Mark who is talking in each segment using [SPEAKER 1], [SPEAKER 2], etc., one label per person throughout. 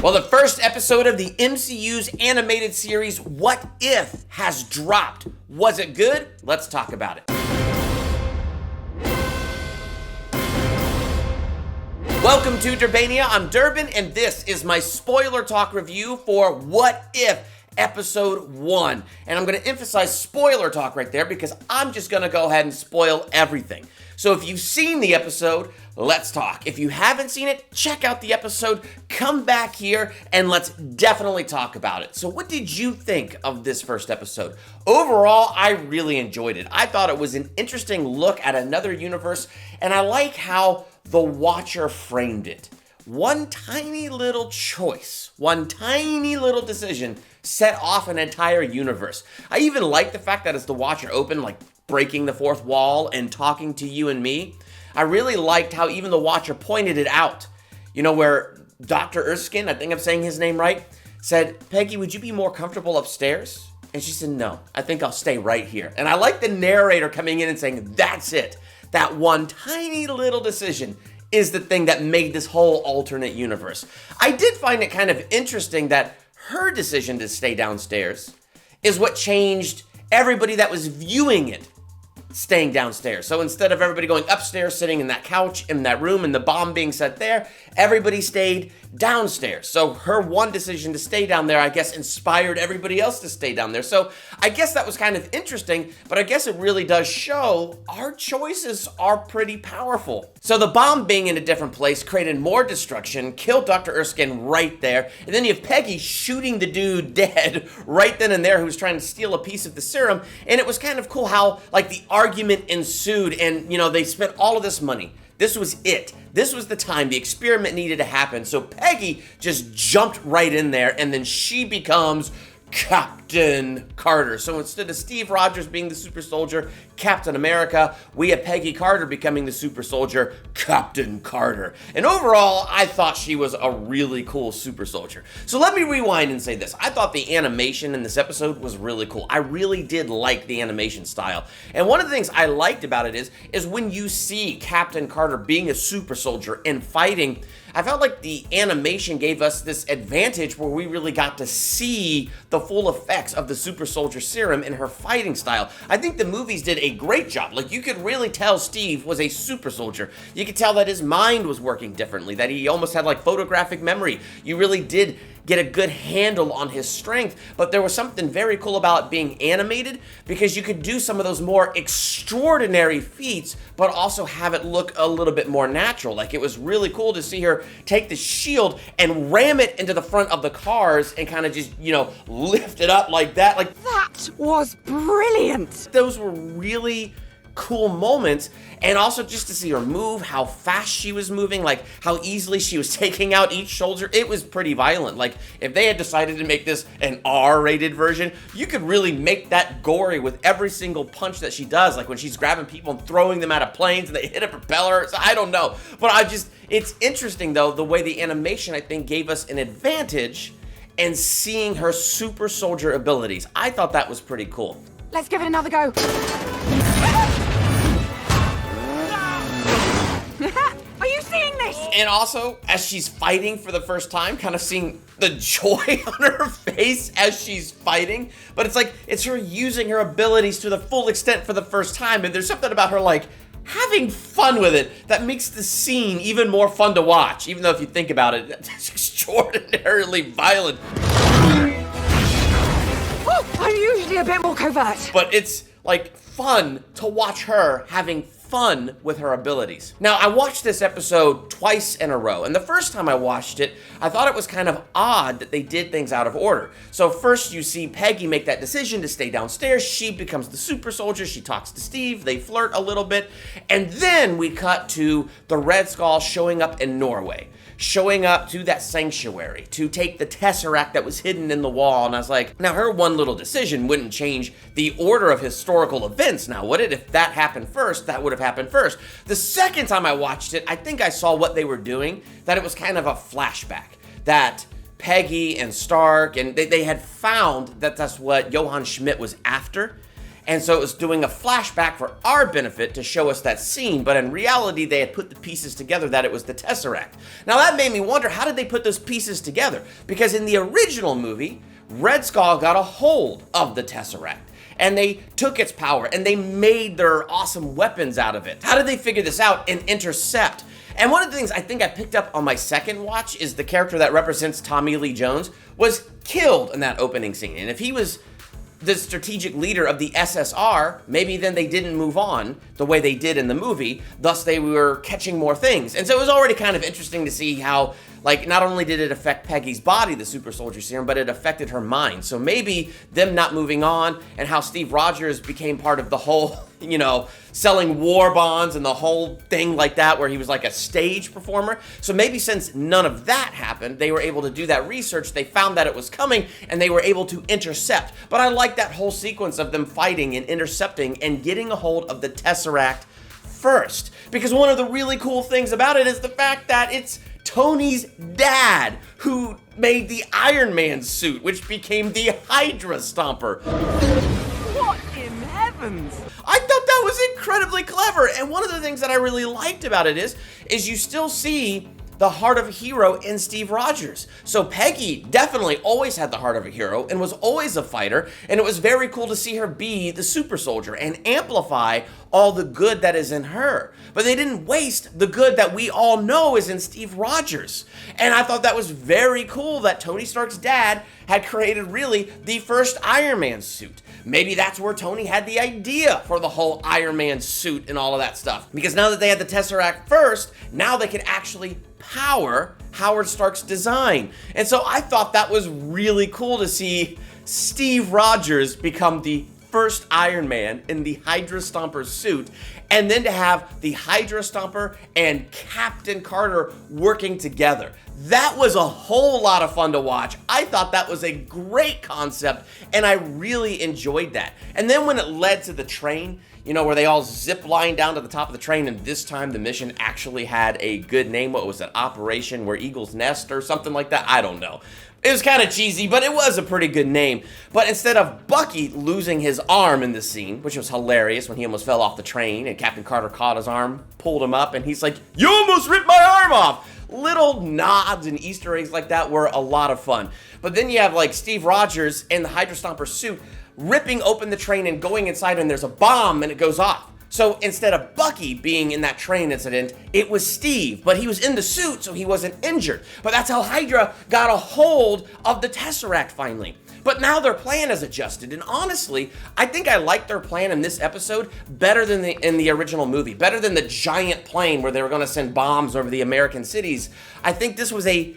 [SPEAKER 1] Well, the first episode of the MCU's animated series, What If, has dropped. Was it good? Let's talk about it. Welcome to Durbania. I'm Durbin, and this is my spoiler talk review for What If Episode 1. And I'm going to emphasize spoiler talk right there because I'm just going to go ahead and spoil everything. So if you've seen the episode, let's talk. If you haven't seen it, check out the episode, come back here, and let's definitely talk about it. So what did you think of this first episode? Overall, I really enjoyed it. I thought it was an interesting look at another universe, and I like how the Watcher framed it. One tiny little choice, one tiny little decision set off an entire universe. I even like the fact that as the Watcher opened, like breaking the fourth wall and talking to you and me, I really liked how even the Watcher pointed it out. You know, where Dr. Erskine, I think I'm saying his name right, said, "Peggy, would you be more comfortable upstairs?" And she said, "No, I think I'll stay right here." And I like the narrator coming in and saying, that's it. That one tiny little decision is the thing that made this whole alternate universe. I did find it kind of interesting that her decision to stay downstairs is what changed everybody that was viewing it staying downstairs. So instead of everybody going upstairs, sitting in that couch, in that room, and the bomb being set there, everybody stayed downstairs. So her one decision to stay down there, I guess, inspired everybody else to stay down there. So I guess that was kind of interesting, but I guess it really does show our choices are pretty powerful. So the bomb being in a different place created more destruction, killed Dr. Erskine right there, and then you have Peggy shooting the dude dead right then and there who's trying to steal a piece of the serum, and it was kind of cool how, like, the argument ensued, and, you know, they spent all of this money. This was it. This was the time. The experiment needed to happen. So Peggy just jumped right in there, and then she becomes Captain Carter. So instead of Steve Rogers being the super soldier, Captain America, we have Peggy Carter becoming the super soldier, Captain Carter. And overall, I thought she was a really cool super soldier. So let me rewind and say this. I thought the animation in this episode was really cool. I really did like the animation style. And one of the things I liked about it is when you see Captain Carter being a super soldier and fighting, I felt like the animation gave us this advantage where we really got to see the full effects of the super soldier serum in her fighting style. I think the movies did a great job. Like, you could really tell Steve was a super soldier. You could tell that his mind was working differently, that he almost had like photographic memory. You really did get a good handle on his strength, but there was something very cool about it being animated because you could do some of those more extraordinary feats, but also have it look a little bit more natural. Like, it was really cool to see her take the shield and ram it into the front of the cars and kind of just, you know, lift it up like that. Like,
[SPEAKER 2] that was brilliant.
[SPEAKER 1] Those were really cool moments, and also just to see her move, how fast she was moving, like how easily she was taking out each soldier. It was pretty violent. Like, if they had decided to make this an R-rated version, you could really make that gory with every single punch that she does, like when she's grabbing people and throwing them out of planes and they hit a propeller. So I don't know, but it's interesting though, the way the animation, I think, gave us an advantage and seeing her super soldier abilities. I thought that was pretty cool.
[SPEAKER 2] Let's give it another go. Are you seeing this?
[SPEAKER 1] And also, as she's fighting for the first time, kind of seeing the joy on her face as she's fighting. But it's like, it's her using her abilities to the full extent for the first time. And there's something about her, like, having fun with it that makes the scene even more fun to watch. Even though if you think about it, it's extraordinarily violent.
[SPEAKER 2] Oh, I'm usually a bit more covert.
[SPEAKER 1] But it's, like, fun to watch her having fun with her abilities. Now, I watched this episode twice in a row, and the first time I watched it, I thought it was kind of odd that they did things out of order. So first you see Peggy make that decision to stay downstairs. She becomes the super soldier. She talks to Steve. They flirt a little bit. And then we cut to the Red Skull showing up in Norway, showing up to that sanctuary to take the Tesseract that was hidden in the wall. And I was like, now her one little decision wouldn't change the order of historical events now, would it? If that happened first, that would have happened first. The second time I watched it, I think I saw what they were doing, that it was kind of a flashback, that Peggy and Stark, and they had found that that's what Johann Schmidt was after. And so it was doing a flashback for our benefit to show us that scene, but in reality, they had put the pieces together that it was the Tesseract. Now that made me wonder, how did they put those pieces together? Because in the original movie, Red Skull got a hold of the Tesseract, and they took its power, and they made their awesome weapons out of it. How did they figure this out and intercept? And one of the things I think I picked up on my second watch is the character that represents Tommy Lee Jones was killed in that opening scene. And if he was the strategic leader of the SSR, maybe then they didn't move on the way they did in the movie, thus they were catching more things. And so it was already kind of interesting to see how, like, not only did it affect Peggy's body, the super soldier serum, but it affected her mind. So maybe them not moving on and how Steve Rogers became part of the whole, selling war bonds and the whole thing like that, where he was like a stage performer. So maybe since none of that happened, they were able to do that research, they found that it was coming, and they were able to intercept. But I like that whole sequence of them fighting and intercepting and getting a hold of the Tesseract first. Because one of the really cool things about it is the fact that it's Tony's dad who made the Iron Man suit, which became the Hydra Stomper.
[SPEAKER 2] What in heavens?
[SPEAKER 1] I thought that was incredibly clever, and one of the things that I really liked about it is you still see the heart of a hero in Steve Rogers. So Peggy definitely always had the heart of a hero and was always a fighter, and it was very cool to see her be the super soldier and amplify all the good that is in her. But they didn't waste the good that we all know is in Steve Rogers. And I thought that was very cool that Tony Stark's dad had created really the first Iron Man suit. Maybe that's where Tony had the idea for the whole Iron Man suit and all of that stuff. Because now that they had the Tesseract first, now they could actually power Howard Stark's design. And so I thought that was really cool to see Steve Rogers become the first Iron Man in the Hydra Stomper suit, and then to have the Hydra Stomper and Captain Carter working together. That was a whole lot of fun to watch. I thought that was a great concept, and I really enjoyed that. And then when it led to the train, where they all zip line down to the top of the train, and this time the mission actually had a good name. What was it? Operation Where Eagle's Nest or something like that? I don't know. It was kind of cheesy, but it was a pretty good name. But instead of Bucky losing his arm in the scene, which was hilarious when he almost fell off the train and Captain Carter caught his arm, pulled him up, and he's like, "You almost ripped my arm off!" Little nods and Easter eggs like that were a lot of fun. But then you have like Steve Rogers in the Hydra Stomper suit ripping open the train and going inside, and there's a bomb and it goes off. So instead of Bucky being in that train incident, it was Steve, but he was in the suit, so he wasn't injured. But that's how Hydra got a hold of the Tesseract finally. But now their plan is adjusted, and honestly, I think I like their plan in this episode better than in the original movie, better than the giant plane where they were going to send bombs over the American cities. I think this was a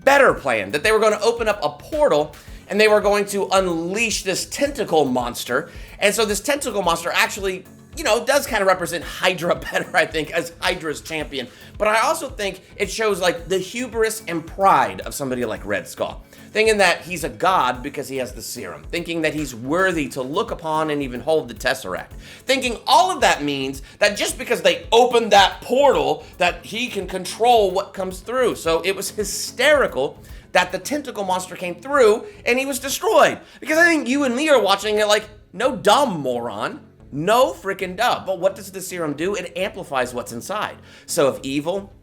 [SPEAKER 1] better plan, that they were going to open up a portal and they were going to unleash this tentacle monster. And so this tentacle monster actually, does kind of represent Hydra better, I think, as Hydra's champion. But I also think it shows like the hubris and pride of somebody like Red Skull. Thinking that he's a god because he has the serum. Thinking that he's worthy to look upon and even hold the Tesseract. Thinking all of that means that just because they opened that portal, that he can control what comes through. So it was hysterical that the tentacle monster came through and he was destroyed. Because I think you and me are watching it like, no dumb moron. No freaking dumb. But what does the serum do? It amplifies what's inside. So if evil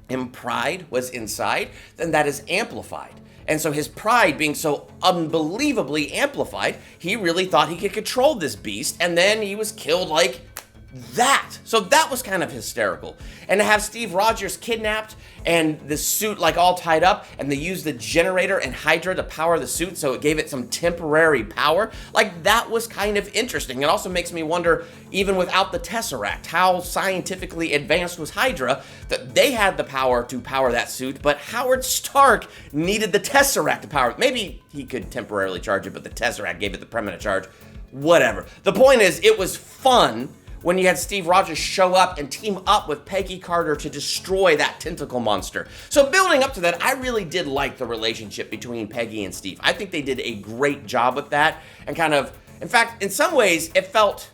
[SPEAKER 1] and pride was inside, then that is amplified. And so his pride being so unbelievably amplified, he really thought he could control this beast, and then he was killed like that. So that was kind of hysterical. And to have Steve Rogers kidnapped and the suit like all tied up, and they used the generator and Hydra to power the suit, so it gave it some temporary power, like that was kind of interesting. It also makes me wonder, even without the Tesseract, how scientifically advanced was Hydra that they had the power to power that suit, but Howard Stark needed the Tesseract to power it. Maybe he could temporarily charge it, but the Tesseract gave it the permanent charge. Whatever. The point is, it was fun when you had Steve Rogers show up and team up with Peggy Carter to destroy that tentacle monster. So building up to that, I really did like the relationship between Peggy and Steve. I think they did a great job with that, and kind of, in fact, in some ways, it felt,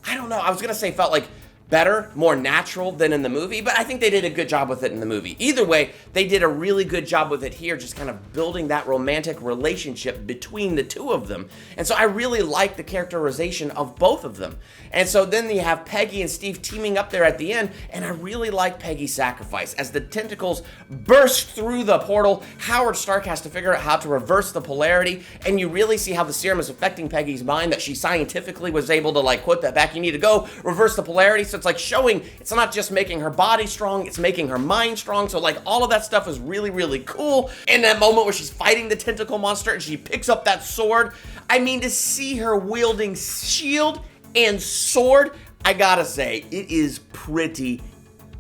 [SPEAKER 1] I don't know, I was gonna say felt like better, more natural than in the movie, but I think they did a good job with it in the movie. Either way, they did a really good job with it here, just kind of building that romantic relationship between the two of them. And so I really like the characterization of both of them. And so then you have Peggy and Steve teaming up there at the end, and I really like Peggy's sacrifice. As the tentacles burst through the portal, Howard Stark has to figure out how to reverse the polarity, and you really see how the serum is affecting Peggy's mind, that she scientifically was able to like quote that back, you need to go reverse the polarity. So it's like showing it's not just making her body strong, it's making her mind strong. So like all of that stuff is really, really cool. In that moment where she's fighting the tentacle monster and she picks up that sword, I mean, to see her wielding shield and sword, I gotta say, it is pretty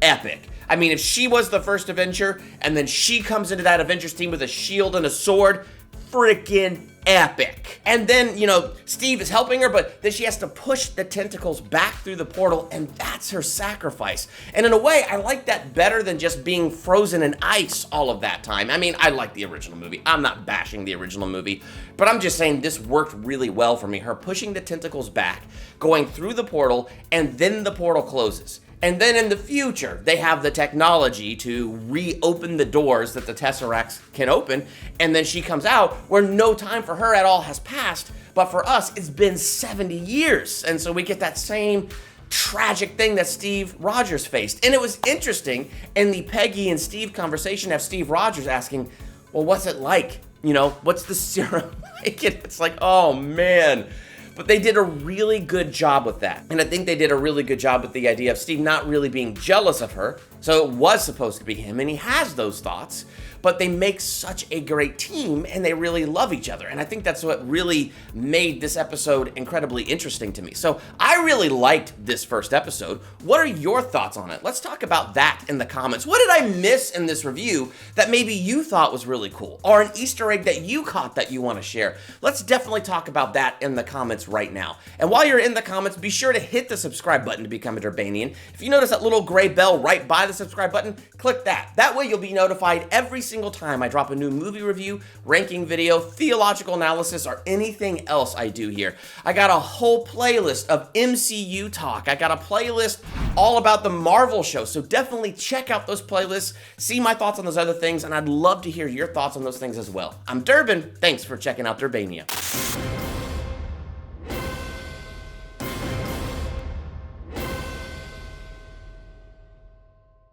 [SPEAKER 1] epic. I mean, if she was the first Avenger and then she comes into that Avengers team with a shield and a sword, freaking epic. And then, you know, Steve is helping her, but then she has to push the tentacles back through the portal, and that's her sacrifice. And in a way, I like that better than just being frozen in ice all of that time. I mean, I like the original movie. I'm not bashing the original movie, but I'm just saying this worked really well for me. Her pushing the tentacles back, going through the portal, and then the portal closes. And then in the future, they have the technology to reopen the doors that the Tesseracts can open, and then she comes out where no time for her at all has passed, but for us, it's been 70 years. And so we get that same tragic thing that Steve Rogers faced. And it was interesting in the Peggy and Steve conversation to have Steve Rogers asking, well, what's it like? You know, what's the serum like? And it's like, oh man. But they did a really good job with that. And I think they did a really good job with the idea of Steve not really being jealous of her. So it was supposed to be him, and he has those thoughts. But they make such a great team, and they really love each other. And I think that's what really made this episode incredibly interesting to me. So I really liked this first episode. What are your thoughts on it? Let's talk about that in the comments. What did I miss in this review that maybe you thought was really cool? Or an Easter egg that you caught that you want to share? Let's definitely talk about that in the comments right now. And while you're in the comments, be sure to hit the subscribe button to become a Durbanian. If you notice that little gray bell right by the subscribe button, click that. That way you'll be notified every single time I drop a new movie review, ranking video, theological analysis, or anything else I do here. I got a whole playlist of MCU talk. I got a playlist all about the Marvel show, so definitely check out those playlists, see my thoughts on those other things, and I'd love to hear your thoughts on those things as well. I'm Durbin. Thanks for checking out Durbania.